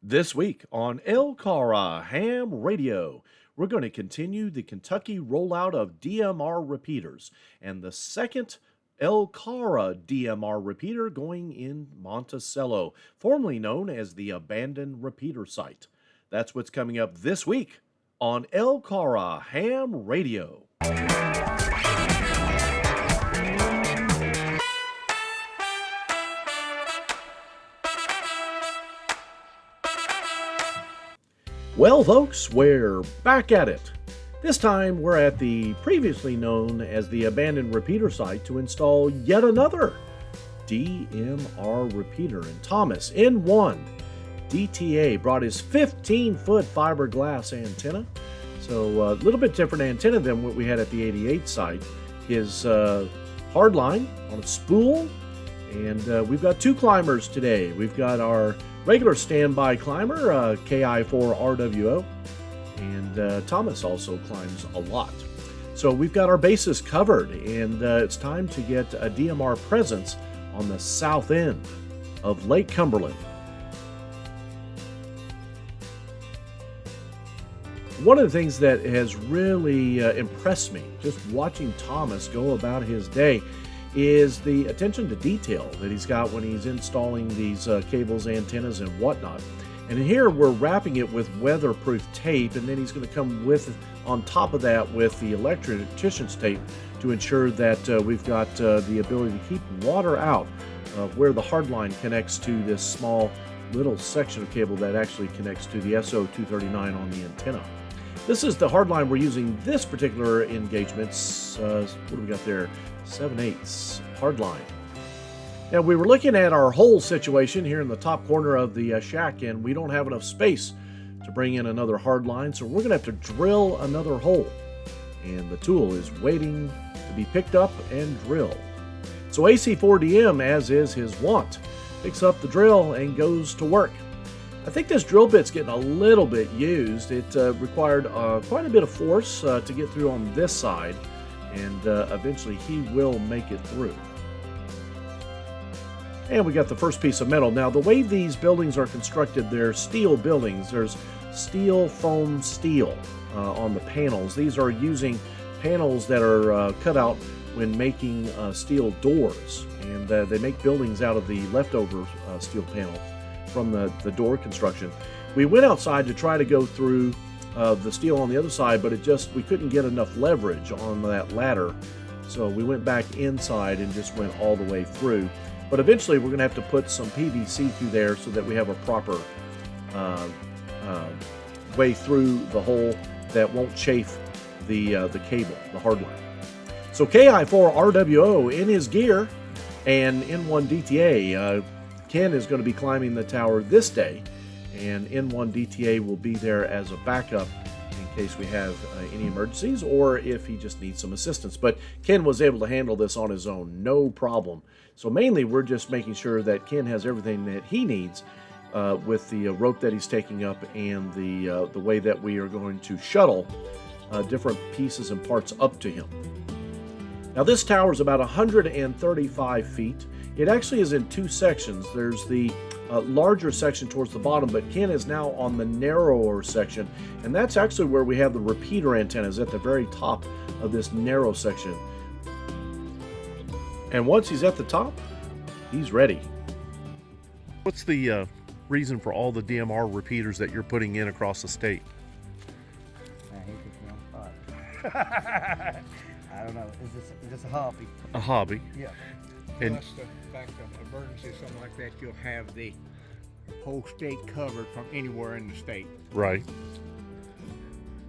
This week on LCARA Ham Radio, we're going to continue the Kentucky rollout of DMR repeaters and the second LCARA DMR repeater going in Monticello, formerly known as the Abandoned Repeater Site. That's what's coming up this week on LCARA Ham Radio. Well, folks, we're back at it. This time, we're at the previously known as the Abandoned Repeater Site to install yet another DMR repeater. And Thomas, N1 DTA, brought his 15-foot fiberglass antenna. So a little bit different antenna than what we had at the 88 site. His hardline on a spool. And we've got two climbers today. We've got our regular standby climber, KI4RWO, and Thomas also climbs a lot. So we've got our bases covered, and it's time to get a DMR presence on the south end of Lake Cumberland. One of the things that has really impressed me, just watching Thomas go about his day, is the attention to detail that he's got when he's installing these cables, antennas, and whatnot. And here we're wrapping it with weatherproof tape, and then he's going to come with, on top of that, with the electrician's tape to ensure that we've got the ability to keep water out where the hard line connects to this small little section of cable that actually connects to the SO239 on the antenna. This is the hard line we're using this particular engagement. What do we got there? 7/8 hard line. Now, we were looking at our hole situation here in the top corner of the shack, and we don't have enough space to bring in another hard line, so we're going to have to drill another hole. And the tool is waiting to be picked up and drilled. So AC4DM, as is his wont, picks up the drill and goes to work. I think this drill bit's getting a little bit used. It required quite a bit of force to get through on this side, and eventually he will make it through. And we got the first piece of metal. Now, the way these buildings are constructed, they're steel buildings. There's steel, foam, steel on the panels. These are using panels that are cut out when making steel doors, and they make buildings out of the leftover steel panels from the door construction. We went outside to try to go through the steel on the other side, but we couldn't get enough leverage on that ladder, so we went back inside and just went all the way through. But eventually we're going to have to put some PVC through there so that we have a proper way through the hole that won't chafe the cable, the hard line. So KI4RWO in his gear and N1 DTA. Ken is going to be climbing the tower this day, and N1 DTA will be there as a backup in case we have any emergencies or if he just needs some assistance. But Ken was able to handle this on his own, no problem. So mainly we're just making sure that Ken has everything that he needs with the rope that he's taking up and the way that we are going to shuttle different pieces and parts up to him. Now, this tower is about 135 feet. It actually is in two sections. There's the larger section towards the bottom, but Ken is now on the narrower section, and that's actually where we have the repeater antennas at the very top of this narrow section. And once he's at the top, he's ready. What's the reason for all the DMR repeaters that you're putting in across the state? I hate this one spot. I don't know. It's just a hobby. A hobby? Yeah. And plus the fact of emergency or something like that, you'll have the whole state covered from anywhere in the state. right.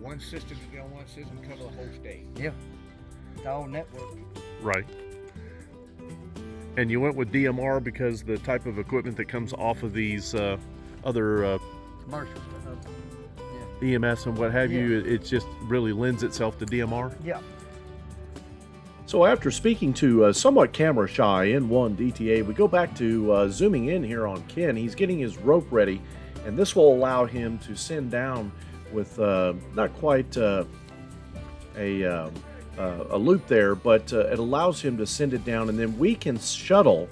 One system, you know, one system cover the whole state. Yeah. It's all network. Right. And you went with DMR because the type of equipment that comes off of these other Commercial stuff. EMS and what have Yeah. you, it just really lends itself to DMR? Yeah. So after speaking to somewhat camera shy N1 DTA, we go back to zooming in here on Ken. He's getting his rope ready, and this will allow him to send down with not quite a loop there, but it allows him to send it down, and then we can shuttle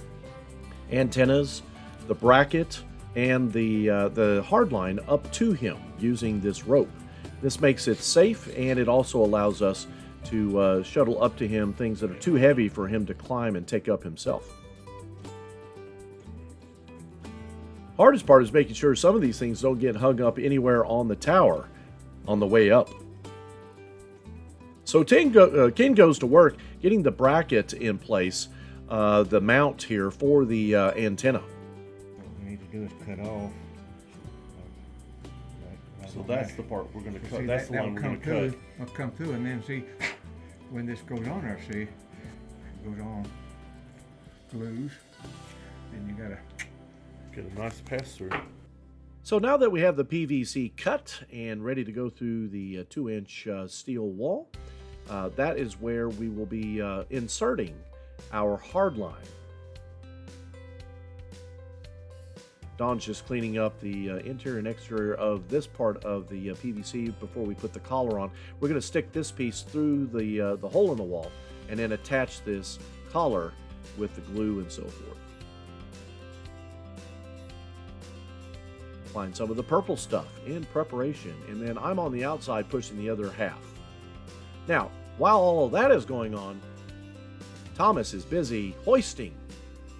antennas, the bracket, and the hard line up to him using this rope. This makes it safe, and it also allows us to shuttle up to him things that are too heavy for him to climb and take up himself. Hardest part is making sure some of these things don't get hung up anywhere on the tower on the way up. So Ken goes to work getting the bracket in place, the mount here for the antenna. What we need to do is cut off. So that's the part we're going to cut. See, That's the one we're going to cut. Will come through, and then see when this goes on there. See, it goes on, glues. Then you gotta Get a nice pass through. So now that we have the PVC cut and ready to go through the 2-inch steel wall, that is where we will be inserting our hard line. Don's just cleaning up the interior and exterior of this part of the PVC before we put the collar on. We're going to stick this piece through the hole in the wall and then attach this collar with the glue and so forth. Applying some of the purple stuff in preparation, and then I'm on the outside pushing the other half. Now, while all of that is going on, Thomas is busy hoisting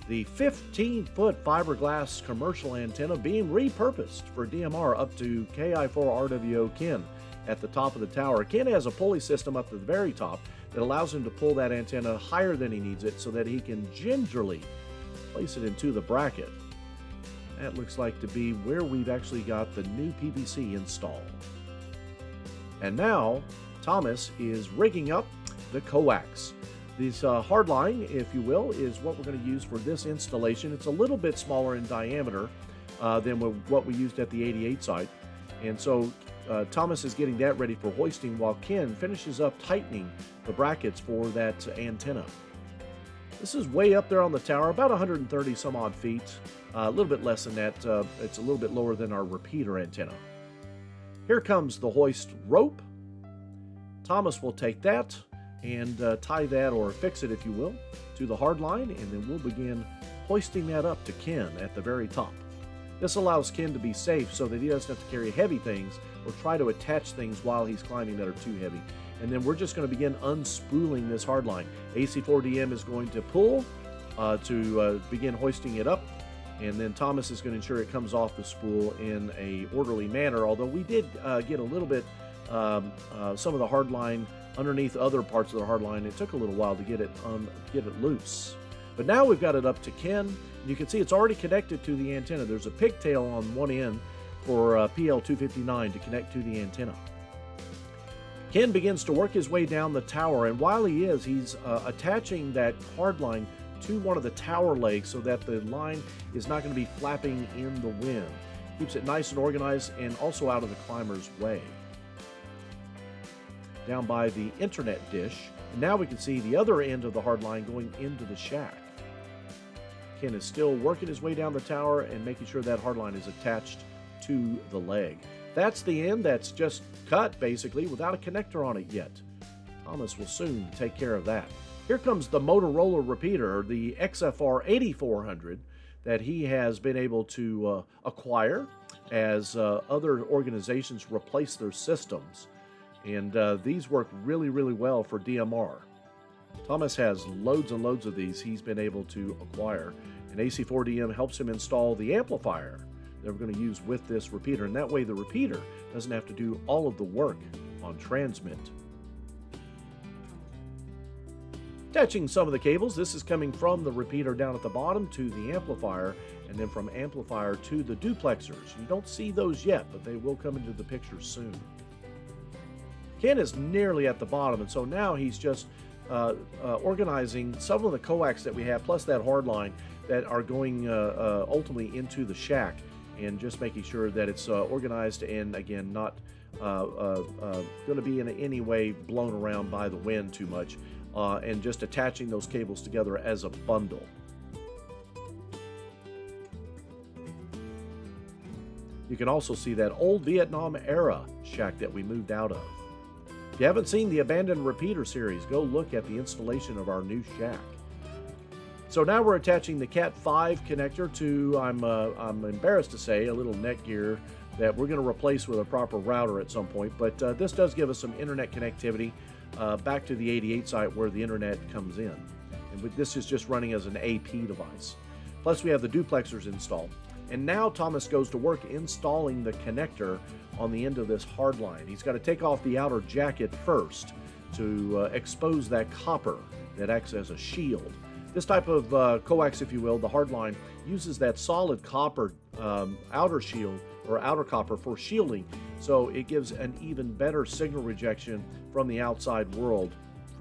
the 15-foot fiberglass commercial antenna being repurposed for DMR up to KI4RWO Ken at the top of the tower. Ken has a pulley system up to the very top that allows him to pull that antenna higher than he needs it so that he can gingerly place it into the bracket. That looks like to be where we've actually got the new PVC installed. And now Thomas is rigging up the coax. This hard line, if you will, is what we're going to use for this installation. It's a little bit smaller in diameter than what we used at the 88 site. And so Thomas is getting that ready for hoisting while Ken finishes up tightening the brackets for that antenna. This is way up there on the tower, about 130 some odd feet. A little bit less than that. It's a little bit lower than our repeater antenna. Here comes the hoist rope. Thomas will take that and tie that, or fix it if you will, to the hard line, and then we'll begin hoisting that up to Ken at the very top. This allows Ken to be safe so that he doesn't have to carry heavy things or try to attach things while he's climbing that are too heavy. And then we're just going to begin unspooling this hard line. AC4DM is going to pull to begin hoisting it up, and then Thomas is going to ensure it comes off the spool in a orderly manner, although we did get a little bit some of the hard line underneath other parts of the hard line. It took a little while to get it loose. But now we've got it up to Ken. You can see it's already connected to the antenna. There's a pigtail on one end for PL259 to connect to the antenna. Ken begins to work his way down the tower, and while he is, he's attaching that hard line to one of the tower legs so that the line is not going to be flapping in the wind. Keeps it nice and organized and also out of the climber's way. Down by the internet dish, and now we can see the other end of the hard line going into the shack. Ken is still working his way down the tower and making sure that hard line is attached to the leg. That's the end that's just cut, basically, without a connector on it yet. Thomas will soon take care of that. Here comes the Motorola repeater, the XFR 8400, that he has been able to acquire as other organizations replace their systems. And these work really, really well for DMR. Thomas has loads and loads of these he's been able to acquire. And AC4DM helps him install the amplifier that we're going to use with this repeater. And that way the repeater doesn't have to do all of the work on transmit. Attaching some of the cables, this is coming from the repeater down at the bottom to the amplifier, and then from amplifier to the duplexers. You don't see those yet, but they will come into the picture soon. Ken is nearly at the bottom, and so now he's just organizing some of the coax that we have, plus that hard line that are going ultimately into the shack, and just making sure that it's organized and, again, not going to be in any way blown around by the wind too much, and just attaching those cables together as a bundle. You can also see that old Vietnam era shack that we moved out of. If you haven't seen the Abandoned Repeater series, go look at the installation of our new shack. So now we're attaching the Cat 5 connector to, I'm embarrassed to say, a little netgear that we're going to replace with a proper router at some point. But this does give us some internet connectivity back to the 88 site where the internet comes in. And this is just running as an AP device. Plus we have the duplexers installed. And now Thomas goes to work installing the connector on the end of this hard line. He's got to take off the outer jacket first to expose that copper that acts as a shield. This type of coax, if you will, the hard line, uses that solid copper outer shield or outer copper for shielding, so it gives an even better signal rejection from the outside world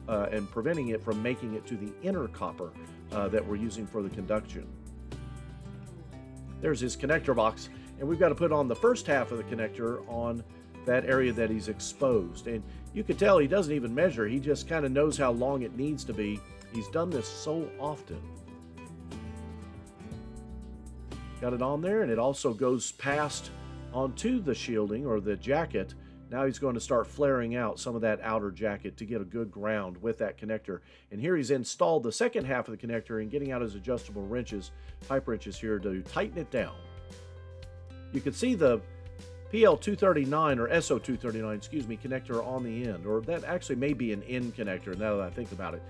and preventing it from making it to the inner copper that we're using for the conduction. There's his connector box, and we've got to put on the first half of the connector on that area that he's exposed. And you can tell he doesn't even measure, he just kind of knows how long it needs to be. He's done this so often. Got it on there, and it also goes past onto the shielding or the jacket. Now he's going to start flaring out some of that outer jacket to get a good ground with that connector. And here he's installed the second half of the connector and getting out his adjustable wrenches, pipe wrenches here to tighten it down. You can see the PL239 or SO239, excuse me, connector on the end, or that actually may be an end connector now that I think about it.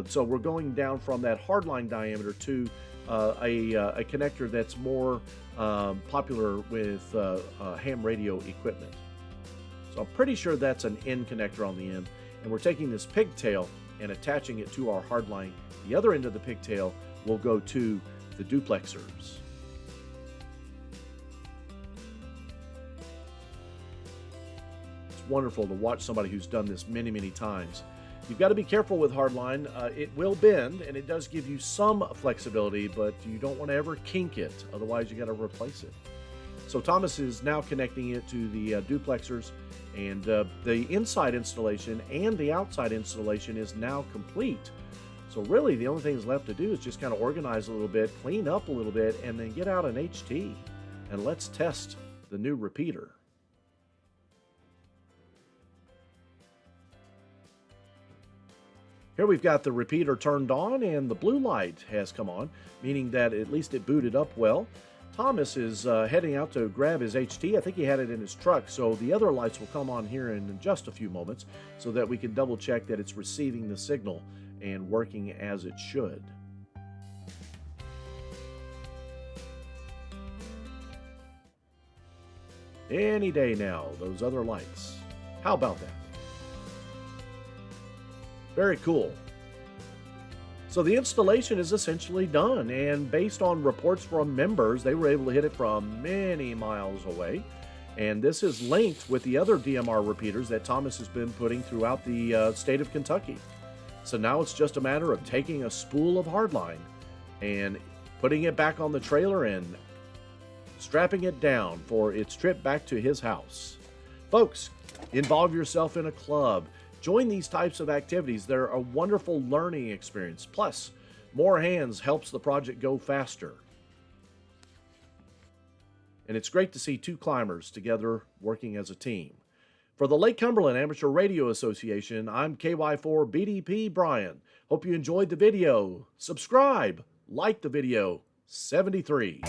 So we're going down from that hardline diameter to a connector that's more popular with HAMRadio equipment. So I'm pretty sure that's an end connector on the end, and we're taking this pigtail and attaching it to our hardline. The other end of the pigtail will go to the duplexers. It's wonderful to watch somebody who's done this many, many times. You've got to be careful with hardline. It will bend, and it does give you some flexibility, but you don't want to ever kink it. Otherwise, you got to replace it. So Thomas is now connecting it to the duplexers, and the inside installation and the outside installation is now complete. So really, the only thing that's left to do is just kind of organize a little bit, clean up a little bit, and then get out an HT, and let's test the new repeater. Here we've got the repeater turned on and the blue light has come on, meaning that at least it booted up well. Thomas is heading out to grab his HT. I think he had it in his truck, so the other lights will come on here in just a few moments so that we can double check that it's receiving the signal and working as it should. Any day now, those other lights. How about that? Very cool. So the installation is essentially done, and based on reports from members, they were able to hit it from many miles away. And this is linked with the other DMR repeaters that Thomas has been putting throughout the state of Kentucky. So now it's just a matter of taking a spool of hardline and putting it back on the trailer and strapping it down for its trip back to his house. Folks, involve yourself in a club. Join these types of activities. They're a wonderful learning experience. Plus, more hands helps the project go faster. And it's great to see two climbers together working as a team. For the Lake Cumberland Amateur Radio Association, I'm KY4BDP Brian. Hope you enjoyed the video. Subscribe, like the video. 73.